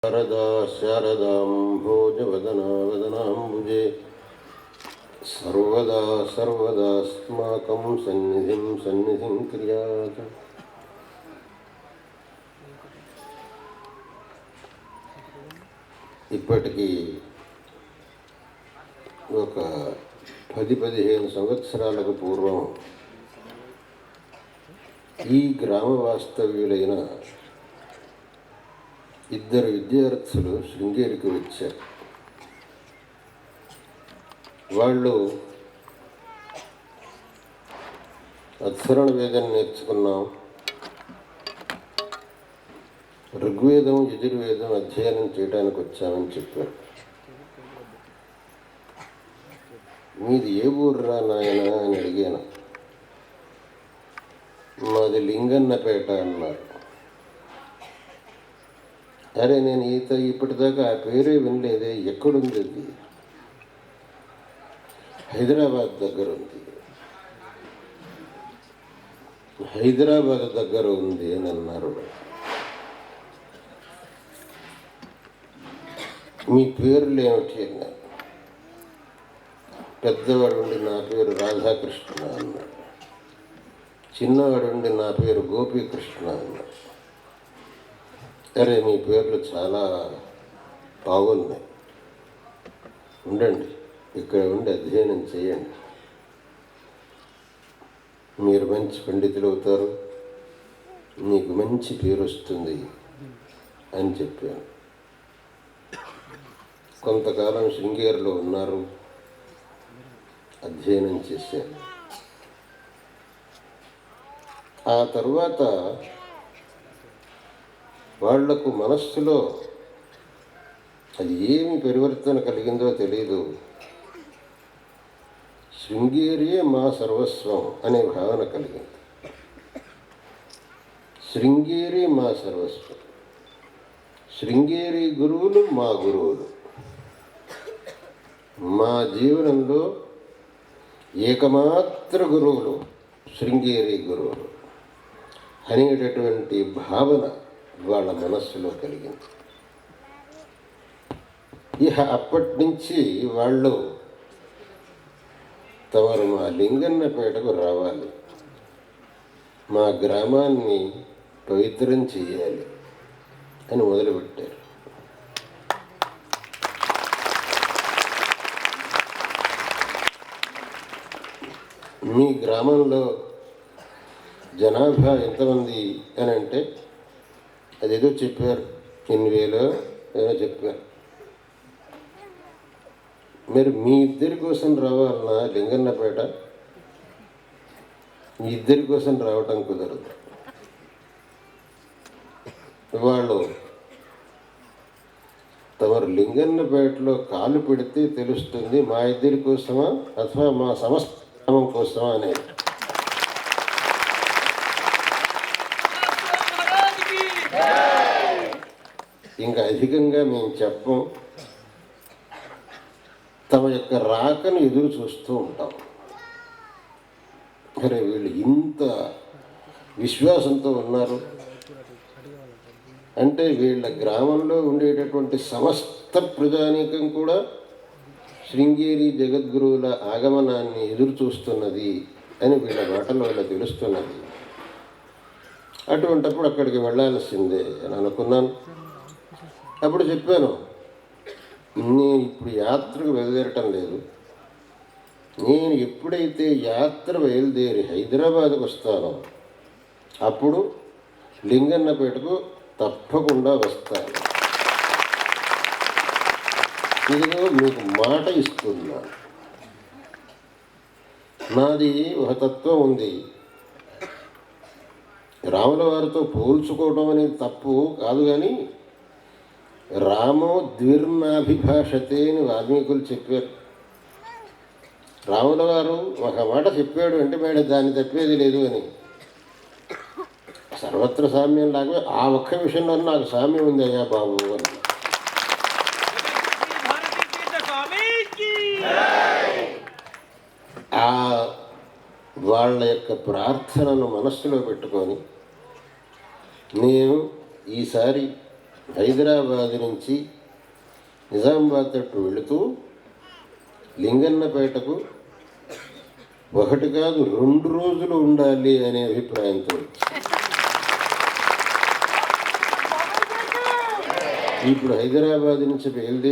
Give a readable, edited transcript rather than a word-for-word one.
శారదా శారదాంభోజవదనా వదనాంబుజే సర్వదా సర్వదాస్మాకం సన్నిధిం క్రియాత్. ఇప్పటికీ ఒక 10-15 సంవత్సరాలకు పూర్వం ఈ గ్రామ వాస్తవ్యులైన ఇద్దరు విద్యార్థులు శృంగేరికి వచ్చారు. వాళ్ళు అధర్వణ వేదం నేర్చుకున్నాం, ఋగ్వేదం యజుర్వేదం అధ్యయనం చేయడానికి వచ్చామని చెప్పారు. మీది ఏ ఊర్రా నాయన అని అడిగాను. మాది లింగన్నపేట అన్నారు. అరే నేను ఇప్పటిదాకా ఆ పేరే వినలేదే, ఎక్కడుంది అది? హైదరాబాద్ దగ్గర ఉంది. హైదరాబాద్ దగ్గర ఉంది అని అన్నారు. మీ పేర్లు ఏమిటి అన్నారు. పెద్దవాడు ఉండి నా పేరు రాధాకృష్ణ అన్నాడు. చిన్నవాడు ఉండి నా పేరు గోపీకృష్ణ అన్నాడు. అరే మీ పేర్లు చాలా బాగున్నాయి, ఉండండి ఇక్కడ ఉండి అధ్యయనం చేయండి, మీరు మంచి పండితులు అవుతారు, మీకు మంచి పేరు వస్తుంది అని చెప్పాను. కొంతకాలం శృంగేరిలో ఉన్నారు, అధ్యయనం చేశారు. ఆ తరువాత వాళ్లకు మనస్సులో అది ఏమి పరివర్తన కలిగిందో తెలియదు. శృంగేరియే మా సర్వస్వం అనే భావన కలిగింది. శృంగేరి మా సర్వస్వం, శృంగేరి గురువులు మా గురువులు, మా జీవనంలో ఏకమాత్ర గురువులు శృంగేరి గురువులు అనేటటువంటి భావన వాళ్ళ మనస్సులో కలిగింది. ఇక అప్పటి నుంచి వాళ్ళు తమరు మా లింగన్నపేటకు రావాలి, మా గ్రామాన్ని పవిత్రం చేయాలి అని మొదలుపెట్టారు. మీ గ్రామంలో జనాభా ఎంతమంది అని అంటే అదేదో చెప్పారు, 8,000 ఏదో చెప్పారు. మీరు మీ ఇద్దరి కోసం రావాలన్నా లింగన్నపేట, మీ ఇద్దరి కోసం రావటం కుదరదు. వాళ్ళు తమరు లింగన్నపేటలో కాలు పెడితే తెలుస్తుంది మా ఇద్దరి కోసమా అథవా మా సమస్త గ్రామం కోసమా అనేది. ఇంకా అధికంగా మేము చెప్పం. తమ యొక్క రాకను ఎదురు చూస్తూ ఉంటాం. అరే వీళ్ళు ఇంత విశ్వాసంతో ఉన్నారు అంటే వీళ్ళ గ్రామంలో ఉండేటటువంటి సమస్త ప్రజానీకం కూడా శృంగేరి జగద్గురువుల ఆగమనాన్ని ఎదురు చూస్తున్నది అని వీళ్ళ మాటల వల్ల తెలుస్తున్నది. అటువంటప్పుడు అక్కడికి వెళ్ళాల్సిందే అని అనుకున్నాను. అప్పుడు చెప్పాను, నేను ఇప్పుడు యాత్రకు బయలుదేరటం లేదు. నేను ఎప్పుడైతే యాత్ర బయలుదేరి హైదరాబాద్కు వస్తానో అప్పుడు లింగన్నపేటకు తప్పకుండా వస్తాను. ఇదిగో మీకు మాట ఇస్తున్నాను. నాది ఒక తత్వం ఉంది. రాముల వారితో పోల్చుకోవడం అనేది తప్పు కాదు, కానీ రామో ద్విర్నాభిభాషతే అని వాల్మీకులు చెప్పారు. రాముల వారు ఒక మాట చెప్పాడు అంటే మేడం దాన్ని తప్పేది లేదు అని. సర్వత్ర సామ్యం లాగా ఆ ఒక్క విషయంలో నాకు సామ్యం ఉంది అయ్యా బాబు అని. ఆ వాళ్ళ యొక్క ప్రార్థనను మనస్సులో పెట్టుకొని నేను ఈసారి హైదరాబాద్ నుంచి నిజామాబాద్ తట్టు వెళుతూ లింగన్నపేటకు 1 కాదు 2 రోజులు ఉండాలి అనే అభిప్రాయంతో ఇప్పుడు హైదరాబాద్ నుంచి బయలుదేరి